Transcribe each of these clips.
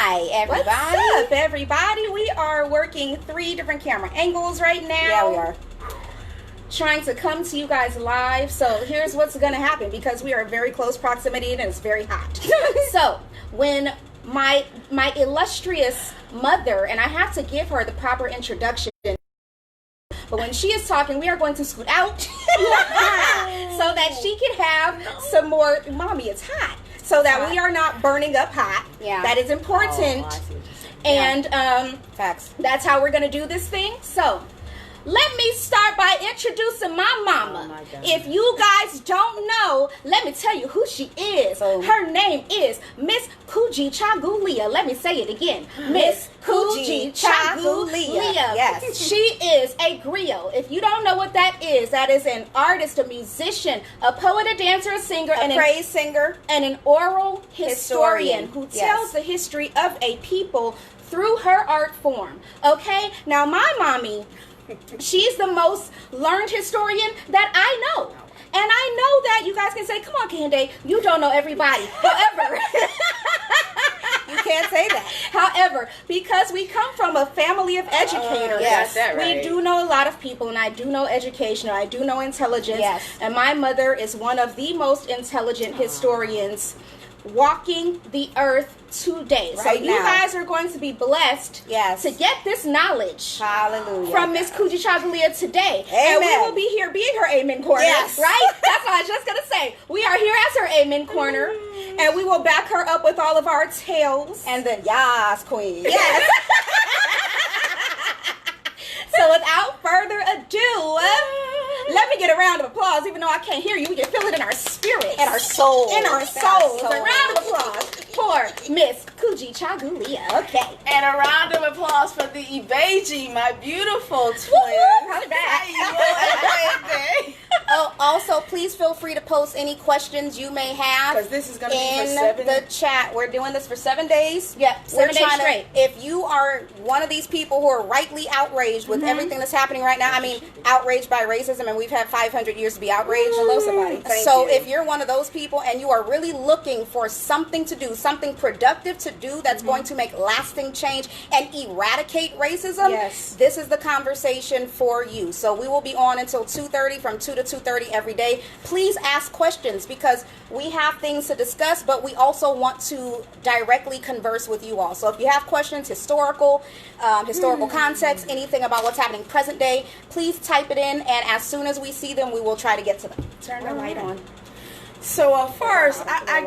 Hi, everybody. What's up, everybody? We are working 3 different camera angles right now. Yeah, we are. Trying to come to you guys live. So here's what's going to happen, because we are in very close proximity and it's very hot. So when my illustrious mother, and I have to give her the proper introduction, but when she is talking, we are going to scoot out so that she can have some more. Mommy, it's hot. So that we are not burning up hot. Yeah. That is important. And Facts. that's how we're going to do this thing. So let me start by introducing my mama. Oh my God. If you guys don't know, let me tell you who she is. Oh. Her name is Miss Kujichagulia. Let me say it again. Miss Kujichagulia. Yes. She is a griot. If you don't know what that is an artist, a musician, a poet, a dancer, a singer, A praise singer. and an oral historian who Yes. tells the history of a people through her art form. Okay? Now, my mommy, she's the most learned historian that I know. And I know that you guys can say, come on, Kehinde, you don't know everybody. However, You can't say that. however, because we come from a family of educators, Yes. That right. we do know a lot of people, and I do know education, and I do know intelligence. Yes. And my mother is one of the most intelligent historians walking the earth today. So Right you now. guys are going to be blessed Yes. to get this knowledge Hallelujah. from Miss Kujichagulia today. And we Amen. will be here being her amen corner. Yes. Right? That's what I was just going to say. We are here as her amen corner. And we will back her up with all of our tales. And then, yes, queen. Yes. So without further ado, let me get a round of applause. Even though I can't hear you, we can feel it in our spirits. In our soul. In our souls. A round of applause for Miss Kujichagulia. Okay. And a round of applause for the Ibeji, my beautiful twin. Woo-hoo. How's that? How you doing? Oh, also, please feel free to post any questions you may have. Because this is going to be for in 7 the chat. We're doing this for 7 days. Yep, 7 days trying straight. If you are one of these people who are rightly outraged with everything that's happening right now, I mean, outraged by racism, and we've had 500 years to be outraged. Hello, somebody. Thank So you. if you're one of those people and you are really looking for something to do, something productive to do that's going to make lasting change and eradicate racism, Yes. this is the conversation for you. So we will be on until 2:30, from 2 to 2:30 every day. Please ask questions, because we have things to discuss, but we also want to directly converse with you all. So if you have questions, historical context, anything about what's happening present day, please type it in, and as soon as we see them, we will try to get to them. Turn the light on. So first, I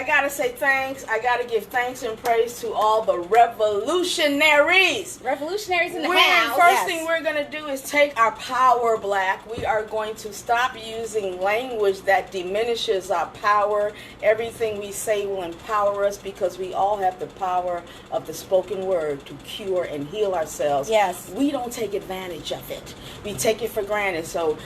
gotta say thanks. I gotta give thanks and praise to all the revolutionaries. Revolutionaries in the First house. thing we're going to do is take our power back. We are going to stop using language that diminishes our power. Everything we say will empower us, because we all have the power of the spoken word to cure and heal ourselves. Yes. We don't take advantage of it. We take it for granted. So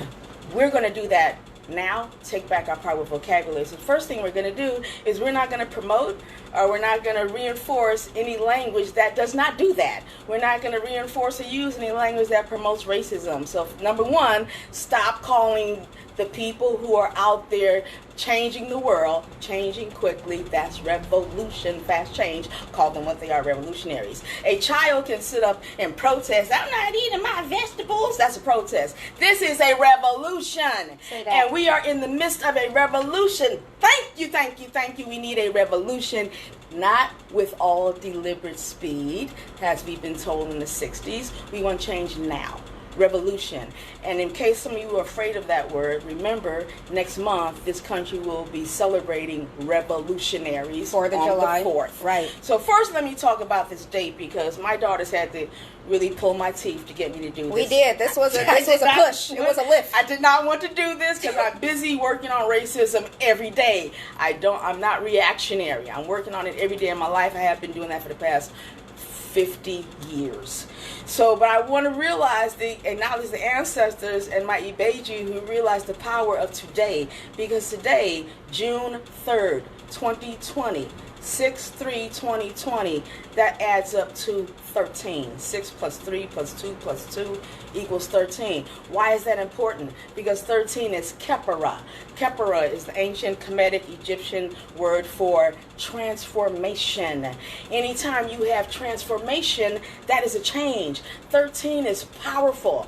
we're going to do that now. Take back our power vocabulary. So the first thing we're going to do is we're not going to promote, or we're not going to reinforce any language that does not do that. We're not going to reinforce or use any language that promotes racism. So number one, stop calling the people who are out there changing the world, changing quickly. That's revolution, fast change. Call them what they are, revolutionaries. A child can sit up and protest, I'm not eating my vegetables. That's a protest. This is a revolution. Say that. And we are in the midst of a revolution. Thank you, thank you, thank you. We need a revolution, not with all deliberate speed, as we've been told in the 60s. We want change now. Revolution. And in case some of you are afraid of that word, remember, next month this country will be celebrating revolutionaries 4th of on July. the 4th. Right. So first, let me talk about this date, because my daughters had to really pull my teeth to get me to do this. We did. This was a push. It was a lift. I did not want to do this because I'm busy working on racism every day. I'm not reactionary. I'm working on it every day of my life. I have been doing that for the past 50 years. So, but I want to acknowledge the ancestors and my Ibeji who realized the power of today, because today, June 3rd, 2020, 6/3/2020, that adds up to 13. 6 plus 3 plus 2 plus 2 equals 13. Why is that important? Because 13 is Kepera. Kepera is the ancient Kemetic Egyptian word for transformation. Anytime you have transformation, that is a change. 13 is powerful.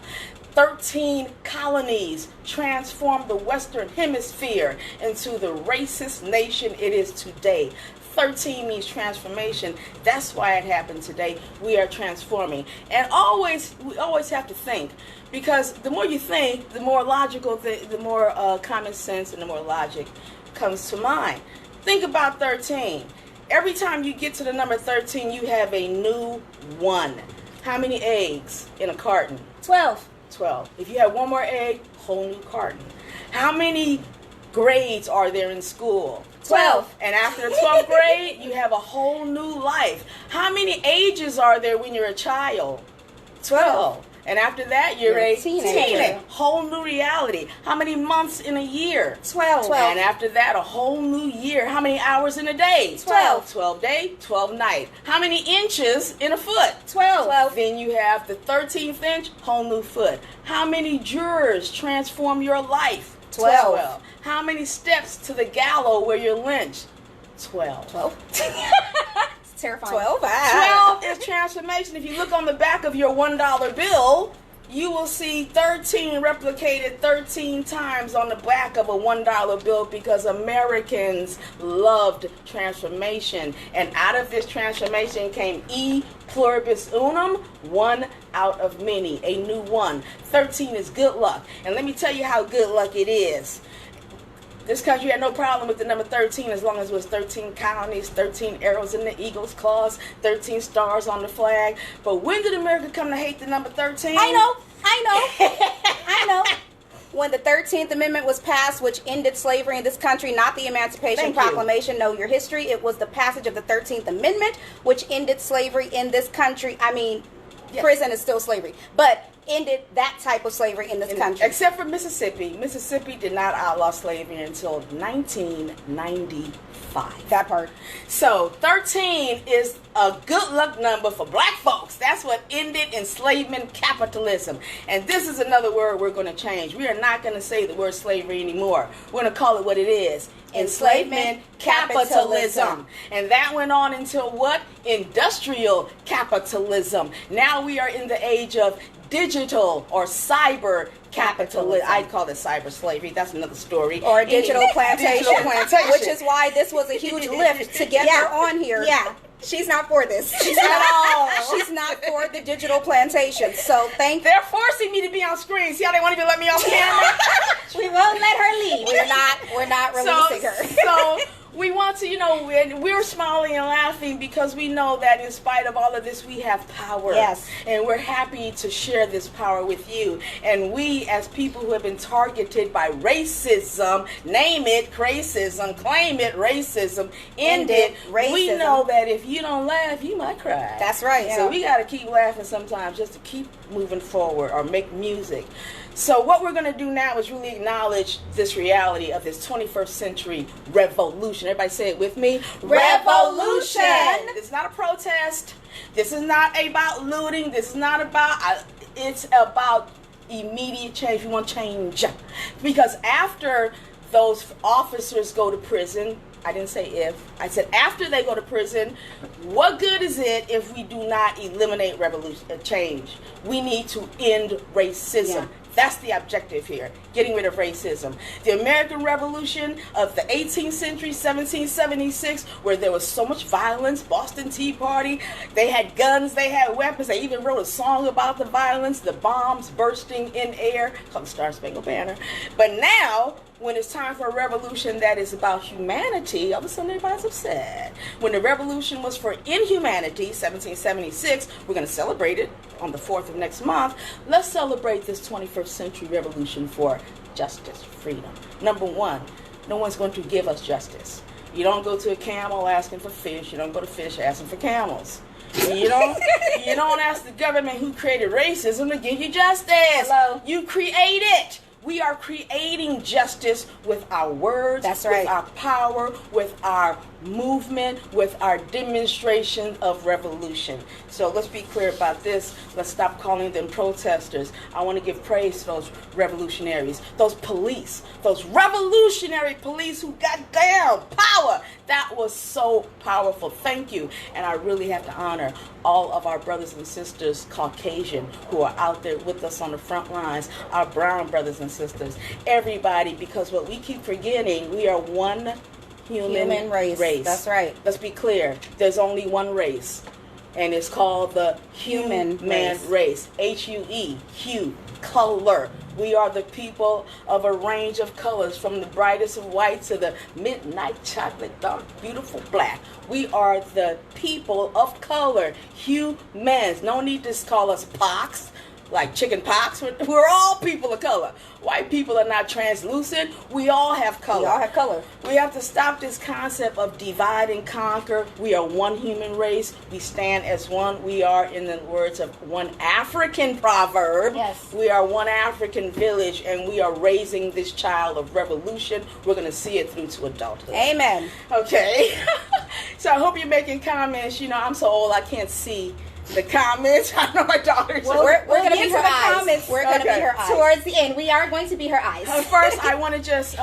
13 colonies transformed the Western Hemisphere into the racist nation it is today. 13 means transformation. That's why it happened today. We are transforming. And we always have to think, because the more you think, the more logical, the more common sense and the more logic comes to mind. Think about 13. Every time you get to the number 13, you have a new one. How many eggs in a carton? 12. 12. If you have one more egg, whole new carton. How many grades are there in school? 12. And after the 12th grade, you have a whole new life. How many ages are there when you're a child? 12. And after that, you're a teenager. Whole new reality. How many months in a year? 12. And after that, a whole new year. How many hours in a day? 12. 12 day, 12 night. How many inches in a foot? 12. Then you have the 13th inch, whole new foot. How many jurors transform your life? 12. How many steps to the gallows where you're lynched? 12. 12. It's terrifying. 12. 12 is transformation. If you look on the back of your $1 bill, you will see 13 replicated 13 times on the back of a $1 bill, because Americans loved transformation. And out of this transformation came E pluribus unum, one out of many, a new one. 13 is good luck. And let me tell you how good luck it is. This country had no problem with the number 13 as long as it was 13 colonies, 13 arrows in the eagle's claws, 13 stars on the flag. But when did America come to hate the number 13? I know. When the 13th Amendment was passed, which ended slavery in this country, not the Emancipation Proclamation, know your history. It was the passage of the 13th Amendment, which ended slavery in this country. I mean, prison is still slavery, but ended that type of slavery in this country. Except for Mississippi. Mississippi did not outlaw slavery until 1995. That part. So 13 is a good luck number for black folks. That's what ended enslavement capitalism. And this is another word we're going to change. We are not going to say the word slavery anymore. We're going to call it what it is. Enslavement capitalism. And that went on until what? Industrial capitalism. Now we are in the age of digital or cyber capitalism. I'd call it cyber slavery. That's another story. Or digital plantation. Digital plantation. Which is why this was a huge lift to get her on here. Yeah. She's not for this. She's not all. She's not for the digital plantation. So They're forcing me to be on screen. See how they won't even let me on camera? We won't let her leave. we're not releasing her. So we want to, we're smiling and laughing because we know that in spite of all of this, we have power. Yes. And we're happy to share this power with you. And we, as people who have been targeted by racism, name it racism, claim it racism, end it racism. We know that if you don't laugh, you might cry. That's right. So we got to keep laughing sometimes just to keep moving forward or make music. So what we're going to do now is really acknowledge this reality of this 21st century revolution. Everybody say it with me. Revolution! It's not a protest. This is not about looting. This is not about, it's about immediate change. We want change. Because after those officers go to prison, I didn't say if, I said after they go to prison, what good is it if we do not eliminate change? We need to end racism. Yeah. That's the objective here, getting rid of racism. The American Revolution of the 18th century, 1776, where there was so much violence, Boston Tea Party, they had guns, they had weapons, they even wrote a song about the violence, the bombs bursting in air, called the Star Spangled Banner. But now, when it's time for a revolution that is about humanity, all of a sudden everybody's upset. When the revolution was for inhumanity, 1776, we're going to celebrate it on the 4th of next month. Let's celebrate this 21st century revolution for justice, freedom. Number one, no one's going to give us justice. You don't go to a camel asking for fish. You don't go to fish asking for camels. You don't ask the government who created racism to give you justice. Hello. You create it. We are creating justice with our words, That's right. with our power, with our movement, with our demonstration of revolution. So let's be clear about this. Let's stop calling them protesters. I want to give praise to those revolutionaries, those police, those revolutionary police who got down power. That was so powerful. Thank you. And I really have to honor all of our brothers and sisters, Caucasian, who are out there with us on the front lines, our brown brothers and sisters, everybody, because what we keep forgetting, we are one human race. That's right. Let's be clear. There's only one race, and it's called the human race. H-U-E, hue, color. We are the people of a range of colors, from the brightest of white to the midnight chocolate dark, beautiful black. We are the people of color, humans. No need to call us pox, like chicken pox. We're all people of color. White people are not translucent. We all have color. We all have color. We have to stop this concept of divide and conquer. We are one human race. We stand as one. We are, in the words of one African proverb, yes, we are one African village, and we are raising this child of revolution. We're going to see it through to adulthood. Amen. Okay. So I hope you're making comments. You know, I'm so old I can't see the comments. I know my daughter's. Well, we're going to be her eyes. We're going to be her eyes. Towards the end, we are going to be her eyes. First, I want to just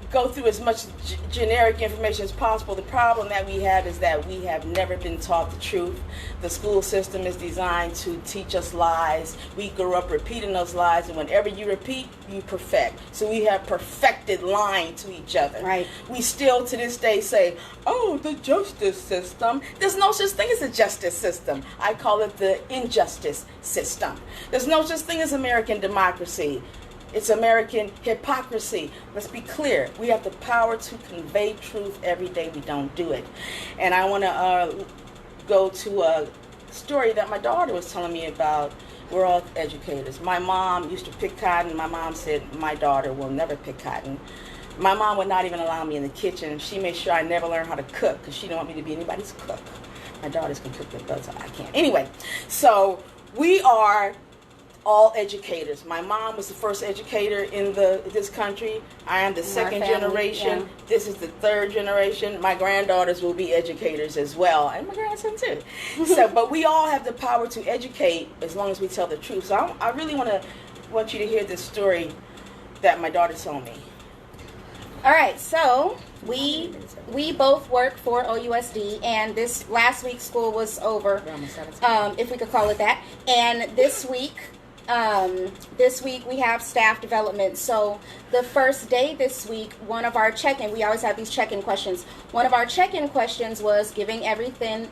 go through as much generic information as possible. The problem that we have is that we have never been taught the truth. The school system is designed to teach us lies. We grew up repeating those lies, and whenever you repeat, you perfect. So we have perfected lying to each other. Right. We still, to this day, say, oh, the justice system. There's no such thing as a justice system. I call it the injustice system. There's no such thing as American democracy. It's American hypocrisy. Let's be clear. We have the power to convey truth every day. We don't do it. And I want to go to a story that my daughter was telling me about. We're all educators. My mom used to pick cotton. My mom said, my daughter will never pick cotton. My mom would not even allow me in the kitchen. She made sure I never learned how to cook because she didn't want me to be anybody's cook. My daughters can cook with us, so I can't. Anyway, so we are all educators. My mom was the first educator in this country. I am the second generation. Yeah. This is the third generation. My granddaughters will be educators as well, and my grandson too. So, but we all have the power to educate as long as we tell the truth. So I really want you to hear this story that my daughter told me. All right, so we both work for OUSD, and this last week's school was over, if we could call it that. And this week we have staff development. So the first day this week, one of our check-in, we always have these check-in questions. One of our check-in questions was given everything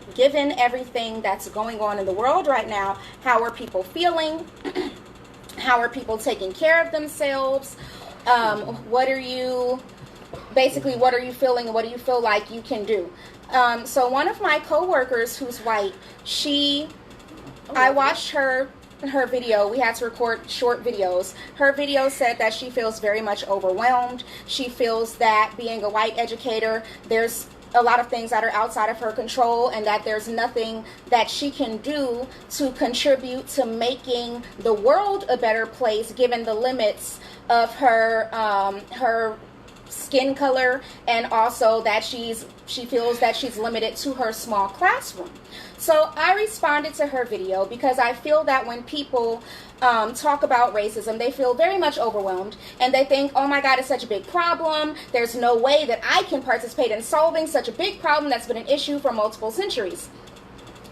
that's going on in the world right now, how are people feeling? How are people taking care of themselves? What are you feeling, and what do you feel like you can do? So one of my coworkers who's white, I watched her video. We had to record short videos. Her video said that she feels very much overwhelmed. She feels that being a white educator, there's a lot of things that are outside of her control, and that there's nothing that she can do to contribute to making the world a better place, given the limits of her skin color, and also that she feels that she's limited to her small classroom. So I responded to her video because I feel that when people talk about racism, they feel very much overwhelmed, and they think, oh my God, it's such a big problem. There's no way that I can participate in solving such a big problem that's been an issue for multiple centuries.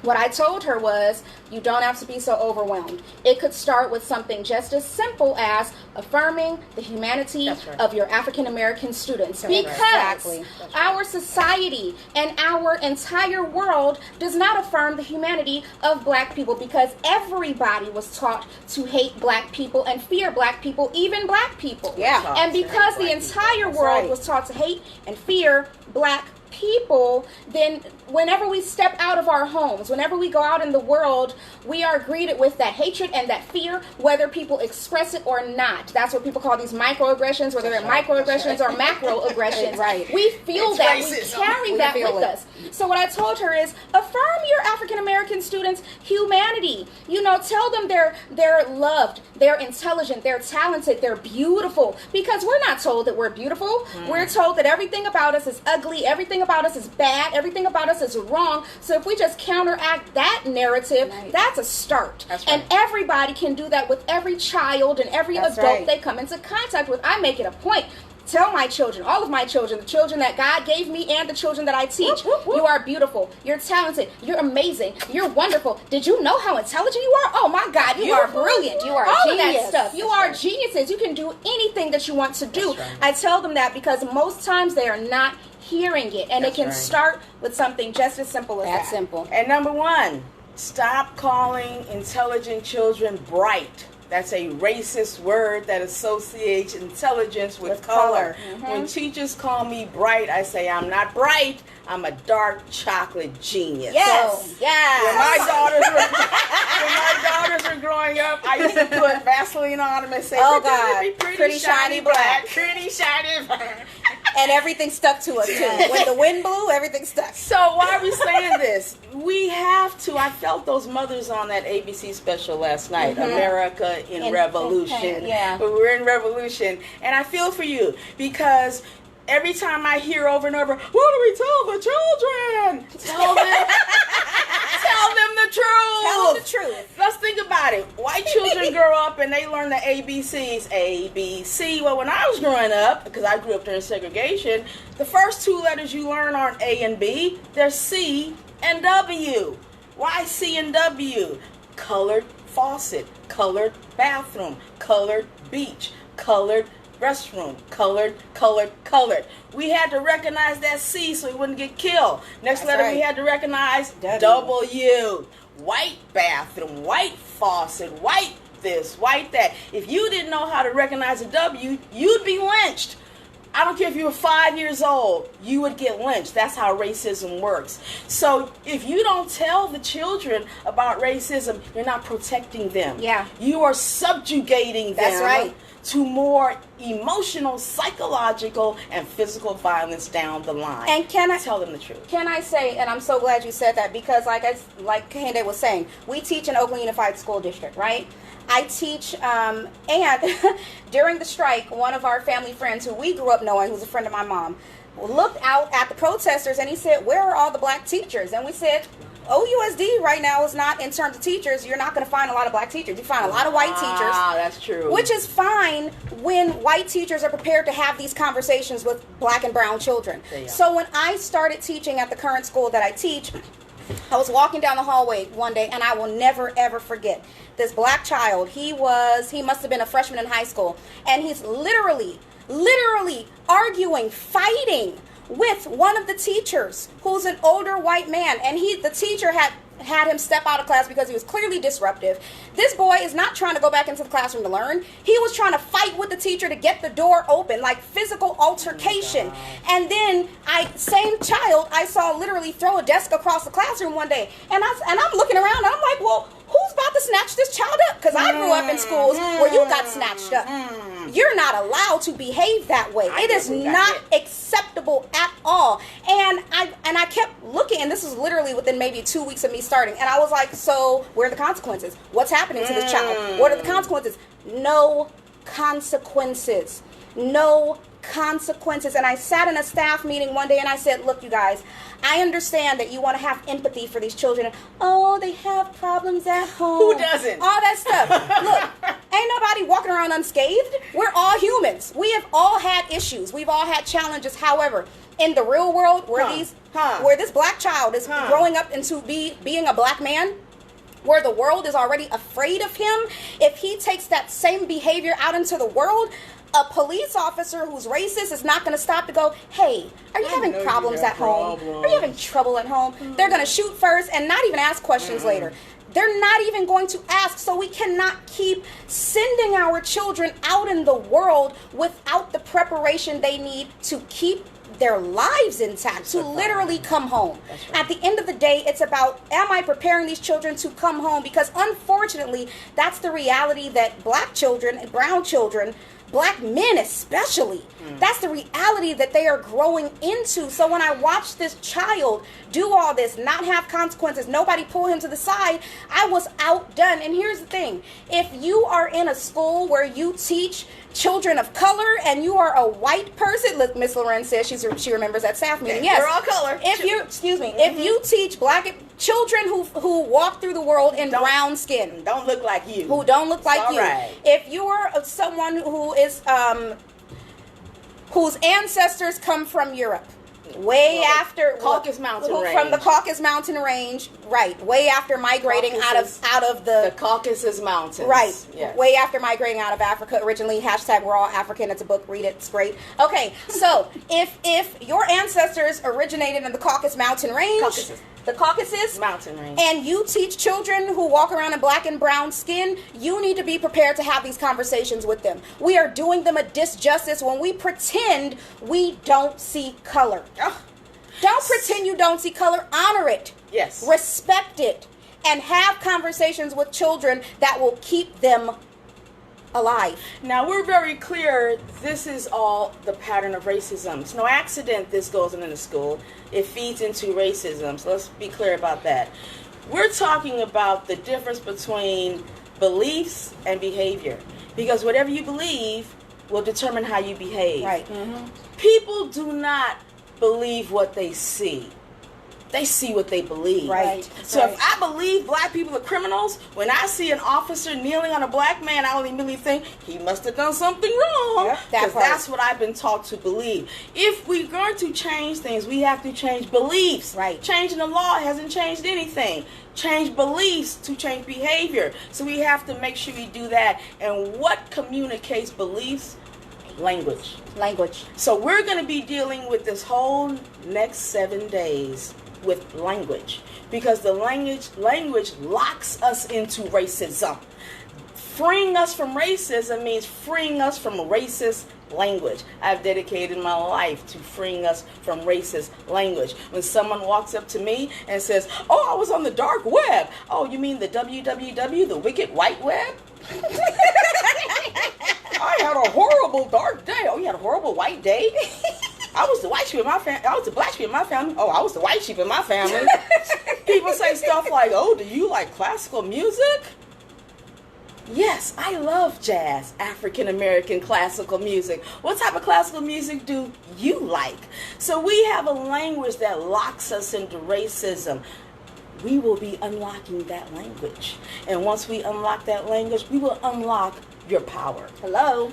What I told her was, you don't have to be so overwhelmed. It could start with something just as simple as affirming the humanity of your African American students. Because our society and our entire world does not affirm the humanity of black people, because everybody was taught to hate black people and fear black people, even black people. Yeah. And because the entire world was taught to hate and fear black people, then whenever we step out of our homes, whenever we go out in the world, we are greeted with that hatred and that fear, whether people express it or not. That's what people call these microaggressions, whether they're microaggressions or macroaggressions. Right. We feel that, racism. we carry that with us. So what I told her is, affirm your African American students' humanity. You know, tell them they're loved, they're intelligent, they're talented, they're beautiful, because we're not told that we're beautiful. We're told that everything about us is ugly, everything everything about us is bad, everything about us is wrong. So if we just counteract that narrative, that's a start. That's right. And everybody can do that with every child and every adult they come into contact with. I make it a point. Tell my children, all of my children, the children that God gave me and the children that I teach, you are beautiful, you're talented, you're amazing, you're wonderful. Did you know how intelligent you are? Oh my God, you are brilliant. You are all genius. of that stuff. You are geniuses. You can do anything that you want to do. I tell them that because most times they are not hearing it, and it can start with something just as simple as that. Simple. And number one, stop calling intelligent children bright. That's a racist word that associates intelligence with color. When teachers call me bright, I say I'm not bright. I'm a dark chocolate genius. Yes. So, when my daughters were growing up, I used to put Vaseline on them and say, "Oh "Pretend to God, be pretty shiny black, pretty shiny black." And everything stuck to us too. When the wind blew, everything stuck. So why are we saying this? We have to. I felt those mothers on that ABC special last night, America in Revolution. We're in revolution. And I feel for you because every time I hear over and over, what do we tell the children? Tell them the truth. Tell them the truth. Let's think about it. White children grow up and they learn the ABCs. A, B, C. Well, when I was growing up, because I grew up during segregation, the first two letters you learn aren't A and B. They're C and W. Why C and W? Colored faucet, colored bathroom, colored beach, colored restroom, colored. We had to recognize that C so we wouldn't get killed. Next letter we had to recognize W. White bathroom, white faucet, white this, white that. If you didn't know how to recognize a W, you'd be lynched. I don't care if you were 5 years old, you would get lynched. That's how racism works. So if you don't tell the children about racism, you're not protecting them. Yeah. You are subjugating them. That's right. To more emotional, psychological, and physical violence down the line. And can I tell them the truth? Can I say, and I'm so glad you said that, because like Kehinde was saying, we teach in Oakland Unified School District, right? I teach, and during the strike, one of our family friends who we grew up knowing, who's a friend of my mom, looked out at the protesters and he said, "Where are all the black teachers?" And we said, OUSD right now is not, in terms of teachers, you're not going to find a lot of black teachers. You find a lot of white teachers. Ah, that's true. Which is fine when white teachers are prepared to have these conversations with black and brown children. So when I started teaching at the current school that I teach, I was walking down the hallway one day, and I will never, ever forget this black child. He must have been a freshman in high school, and he's literally arguing, fighting with one of the teachers who's an older white man, and the teacher had him step out of class because he was clearly disruptive. This boy is not trying to go back into the classroom to learn. He was trying to fight with the teacher to get the door open, like physical altercation. And then same child I saw literally throw a desk across the classroom one day, and I'm looking around and I'm like, well, who's about to snatch this child up? Because I grew up in schools where you got snatched up. You're not allowed to behave that way. It is not acceptable at all. And I kept looking, and this was literally within maybe 2 weeks of me starting, and I was like, so where are the consequences? What's happening to this child? What are the consequences? No consequences. No consequences. And I sat in a staff meeting one day and I said, look, you guys, I understand that you want to have empathy for these children. Oh, they have problems at home. Who doesn't? All that stuff. Look, ain't nobody walking around unscathed. We're all humans. We have all had issues. We've all had challenges. However, in the real world, where this black child is growing up into being a black man, where the world is already afraid of him, if he takes that same behavior out into the world, a police officer who's racist is not going to stop to go, hey, are you having problems at home? Are you having trouble at home? They're going to shoot first and not even ask questions later. They're not even going to ask. So we cannot keep sending our children out in the world without the preparation they need to keep their lives intact, to literally come home. At the end of the day, it's about, am I preparing these children to come home? Because unfortunately, that's the reality that black children and brown children black men especially. That's the reality that they are growing into. So when I watch this child do all this, not have consequences, nobody pull him to the side, I was outdone. And here's the thing. If you are in a school where you teach children of color and you are a white person, look, Miss Loren says she remembers that staff meeting. Yes, we're all color. If you if you teach black children who walk through the world in brown skin, don't look like you, who don't look like you, right. if you are someone who is whose ancestors come from Europe, after Caucasus Mountain Range, from the Caucasus Mountain Range, right? Way after migrating out of the Caucasus Mountains, right? Yes. Way Way after migrating out of Africa originally. #, we're all African. It's a book. Read it. It's great. Okay, so if your ancestors originated in the Caucasus Mountain Range, the Caucasus Mountain Range, and you teach children who walk around in black and brown skin, you need to be prepared to have these conversations with them. We are doing them a disjustice when we pretend we don't see color. Don't pretend you don't see color. Honor it. Yes. Respect it. And have conversations with children that will keep them alive. Now, we're very clear this is all the pattern of racism. It's no accident this goes into school. It feeds into racism. So let's be clear about that. We're talking about the difference between beliefs and behavior. Because whatever you believe will determine how you behave. Right. People do not believe what they see. They see what they believe. Right. So if I believe black people are criminals, when I see an officer kneeling on a black man, I only immediately think he must have done something wrong. Yep, Because that's what I've been taught to believe. If we're going to change things, we have to change beliefs. Right. Changing the law hasn't changed anything. Change beliefs to change behavior. So we have to make sure we do that. And what communicates beliefs? Language. So we're going to be dealing with this whole next 7 days with language, because the language locks us into racism. Freeing us from racism means freeing us from racist language. I've dedicated my life to freeing us from racist language. When someone walks up to me and says, "Oh, I was on the dark web." "Oh, you mean the www, the wicked white web?" "I had a horrible dark day." "Oh, you had a horrible white day?" "I was the white sheep in my family. I was the black sheep in my family." "Oh, I was the white sheep in my family." People say stuff like, "Oh, do you like classical music?" Yes, I love jazz, African American classical music. What type of classical music do you like? So we have a language that locks us into racism. We will be unlocking that language. And once we unlock that language, we will unlock your power. Hello.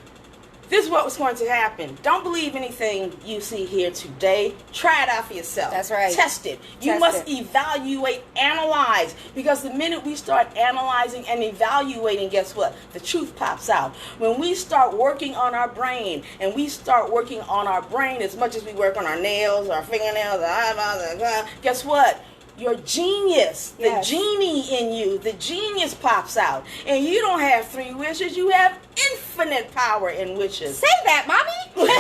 This is what was going to happen. Don't believe anything you see here today. Try it out for yourself. That's right. Test it. You must evaluate, analyze. Because the minute we start analyzing and evaluating, guess what? The truth pops out. When we start working on our brain, and we start working on our brain as much as we work on our nails, our fingernails, our eyeballs, guess what? Your genius, the genie in you, the genius pops out. And you don't have 3 wishes, you have infinite power in wishes. Say that, mommy.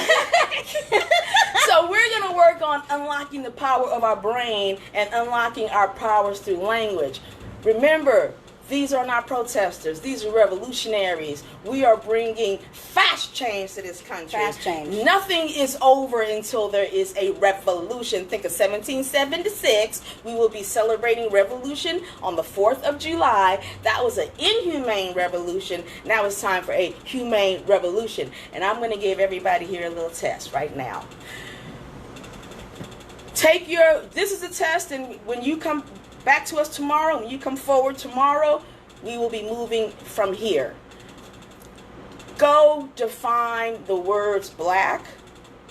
So we're going to work on unlocking the power of our brain and unlocking our powers through language. Remember, these are not protesters. These are revolutionaries. We are bringing fast change to this country. Fast change. Nothing is over until there is a revolution. Think of 1776. We will be celebrating revolution on the 4th of July. That was an inhumane revolution. Now it's time for a humane revolution. And I'm going to give everybody here a little test right now. This is a test, and when you come back to us tomorrow, when you come forward tomorrow, we will be moving from here. Go define the words black,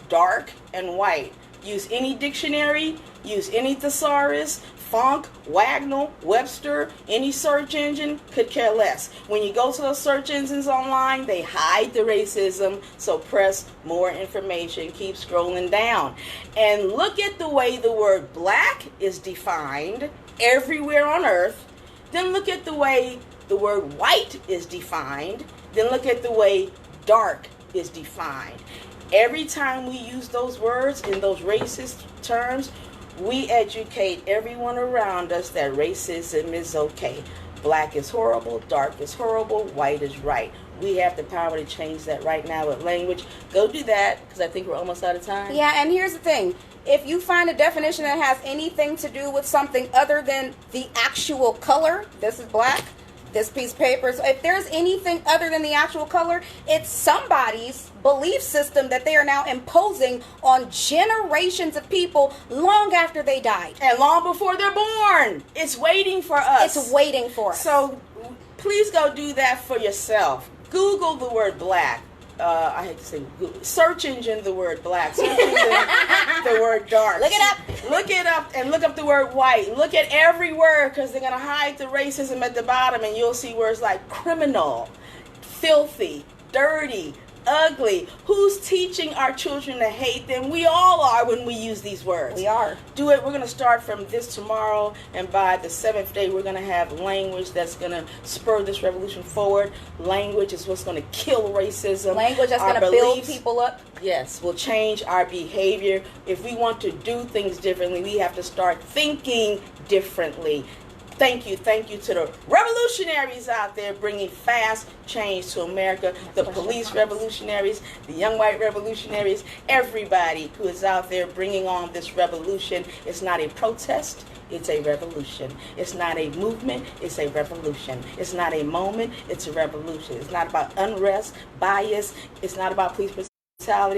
dark, and white. Use any dictionary, use any thesaurus, Funk, Wagnall, Webster, any search engine, could care less. When you go to those search engines online, they hide the racism, so press more information, keep scrolling down. And look at the way the word black is defined everywhere on earth. Then look at the way the word white is defined. Then look at the way dark is defined. Every time we use those words in those racist terms, we educate everyone around us that racism is okay. Black is horrible, dark is horrible, white is right. We have the power to change that right now with language. Go do that, because I think we're almost out of time. Yeah, and here's the thing. If you find a definition that has anything to do with something other than the actual color, this is black, this piece of paper, so if there's anything other than the actual color, it's somebody's belief system that they are now imposing on generations of people long after they died. And long before they're born. It's waiting for us. It's waiting for us. So please go do that for yourself. Google the word black. I hate to say Google. Search engine the word black. Search engine the word dark. Look it up. Look it up and look up the word white. Look at every word, because they're going to hide the racism at the bottom, and you'll see words like criminal, filthy, dirty, ugly. Who's teaching our children to hate them? We all are when we use these words. We are. Do it. We're going to start from this tomorrow, and by the 7th day, we're going to have language that's going to spur this revolution forward. Language is what's going to kill racism. Language that's going to build people up. Yes, will change our behavior. If we want to do things differently, we have to start thinking differently. Thank you to the revolutionaries out there bringing fast change to America, the police revolutionaries, the young white revolutionaries, everybody who is out there bringing on this revolution. It's not a protest, it's a revolution. It's not a movement, it's a revolution. It's not a moment, it's a revolution. It's not about unrest, bias, it's not about police brutality.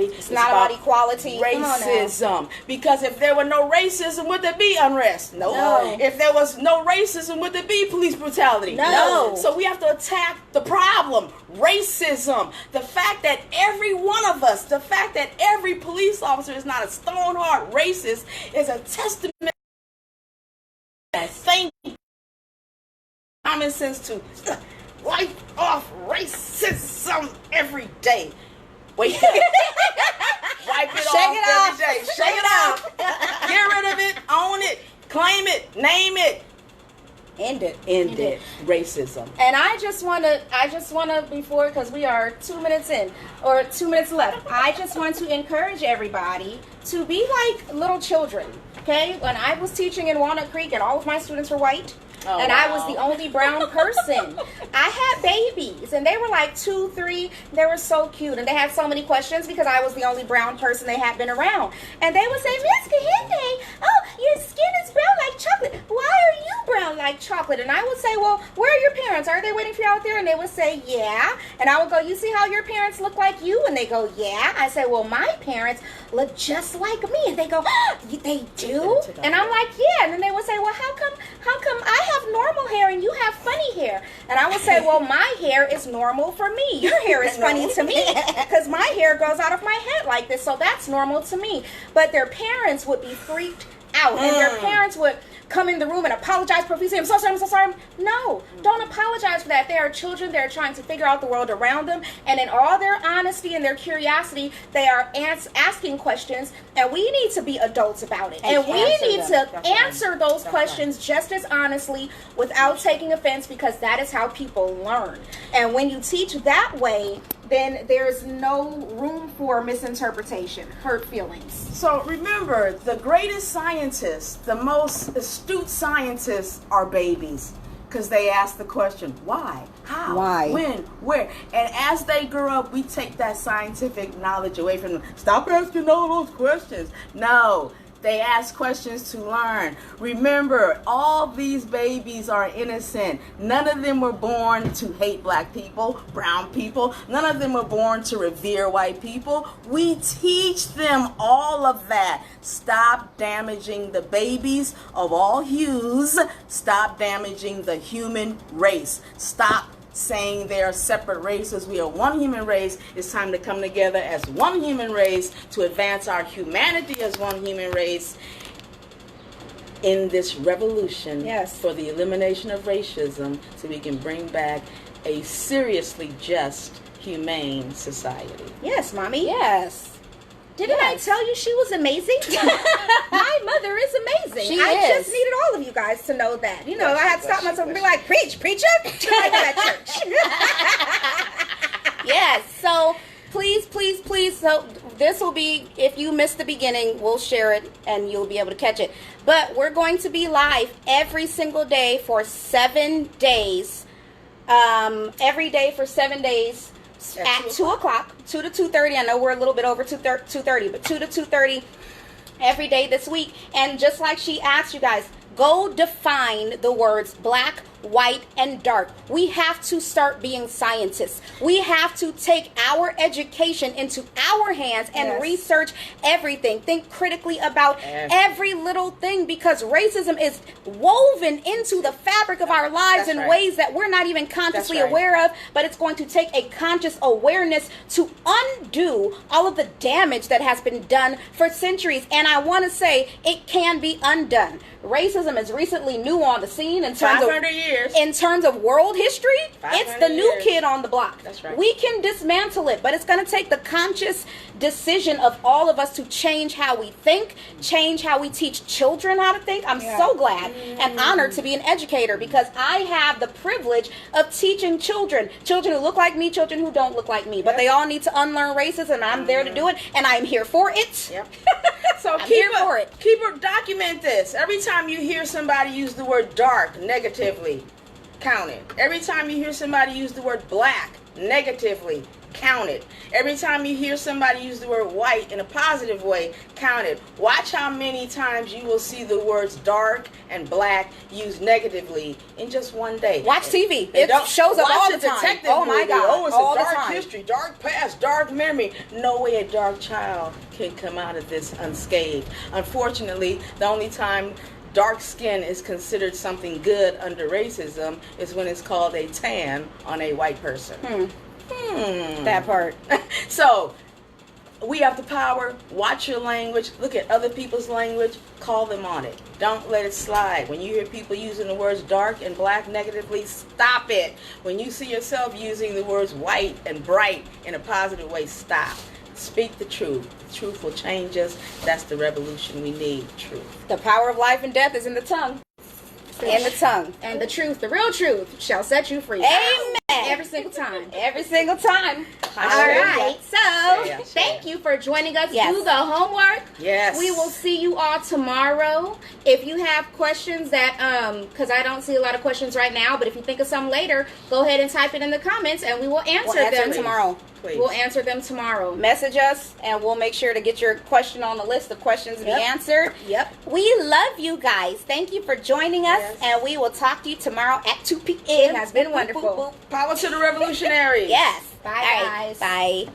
It's not about equality. Racism. Because if there were no racism, would there be unrest? No. If there was no racism, would there be police brutality? No. So we have to attack the problem. Racism. The fact that every one of us, the fact that every police officer is not a stone hard racist is a testament. Thank you. Common sense to wipe off racism every day. Wake up. Wipe it off every day. Shake it off. Get rid of it. Own it. Claim it. Name it. End it. End it. Racism. And I just want to, before, because we are 2 minutes in, or 2 minutes left, I just want to encourage everybody to be like little children, okay? When I was teaching in Walnut Creek and all of my students were white, and I was the only brown person, I had babies, and they were like 2, 3, they were so cute, and they had so many questions because I was the only brown person they had been around. And they would say, Miss Kehinde, oh, your skin is brown like chocolate. Why are you brown like chocolate? And I would say, well, where are your parents? Are they waiting for you out there? And they would say, yeah. And I would go, you see how your parents look like you? And they go, yeah. I say, well, my parents look just like me. And they go, oh, they do? And I'm like, yeah. And then they would say, well, how come I have normal hair and you have funny hair? And I would say, well, my hair is normal for me. Your hair is funny to me because my hair goes out of my head like this, so that's normal to me. But their parents would be freaked out, and their parents would come in the room and apologize profusely. I'm so sorry. No, don't apologize for that. They are children. They're trying to figure out the world around them, and in all their honesty and their curiosity, they are asking questions, and we need to be adults about it. And we need to answer those questions just as honestly without taking offense, because that is how people learn. And when you teach that way, then there's no room for misinterpretation, hurt feelings. So remember, the greatest scientists, the most astute scientists are babies, because they ask the question, why, how, Why? when, where. And as they grow up, we take that scientific knowledge away from them. Stop asking all those questions. No. They ask questions to learn. Remember, all these babies are innocent. None of them were born to hate black people, brown people. None of them were born to revere white people. We teach them all of that. Stop damaging the babies of all hues. Stop damaging the human race. Stop saying they are separate races. We are one human race. It's time to come together as one human race to advance our humanity as one human race in this revolution for the elimination of racism, so we can bring back a seriously just, humane society. Yes, Mommy. Yes. Didn't I tell you she was amazing? My mother is amazing. I just needed all of you guys to know that. You know, I had to stop myself and be like, preacher, like that church. Yes, so please, so this will be, if you missed the beginning, we'll share it and you'll be able to catch it. But we're going to be live every single day for 7 days. Every day for 7 days at 2 o'clock, 2 to 2:30. I know we're a little bit over 2:30, but 2 to 2:30 every day this week. And just like she asked you guys, go define the words black, white, and dark. We have to start being scientists. We have to take our education into our hands and research everything. Think critically about every little thing, because racism is woven into the fabric of our lives in ways that we're not even consciously aware of, but it's going to take a conscious awareness to undo all of the damage that has been done for centuries. And I want to say it can be undone. Racism is recently new on the scene in terms of 500 years. In terms of world history, it's the new kid on the block. That's right. We can dismantle it, but it's going to take the conscious decision of all of us to change how we think, change how we teach children how to think. I'm so glad and honored to be an educator, because I have the privilege of teaching children who look like me, children who don't look like me, but they all need to unlearn racism, and I'm there to do it, and I'm here for it. Yep. So document this. Every time you hear somebody use the word dark negatively, count it. Every time you hear somebody use the word black negatively, count it. Every time you hear somebody use the word white in a positive way, count it. Watch how many times you will see the words dark and black used negatively in just one day. Watch TV. It shows up all the time. Oh my God. Oh, it's a dark history, dark past, dark memory. No way a dark child can come out of this unscathed. Unfortunately, the only time dark skin is considered something good under racism is when it's called a tan on a white person. That part. So we have the power. Watch your language. Look at other people's language. Call them on it. Don't let it slide. When you hear people using the words dark and black negatively, stop it. When you see yourself using the words white and bright in a positive way, stop. Speak the truth. The truth will change us. That's the revolution we need. Truth. The power of life and death is in the tongue. In the tongue. And the truth, the real truth, shall set you free. Amen. Every single time. Every single time. All right. So, thank you for joining us. Yes. Do the homework. Yes. We will see you all tomorrow. If you have questions that, because I don't see a lot of questions right now, but if you think of some later, go ahead and type it in the comments, and we will answer them tomorrow. Please. We'll answer them tomorrow. Message us, and we'll make sure to get your question on the list of questions to be answered. Yep. We love you guys. Thank you for joining us, and we will talk to you tomorrow at 2 p.m. It has been wonderful. Power to the revolutionaries. Yes. Bye, guys. Bye.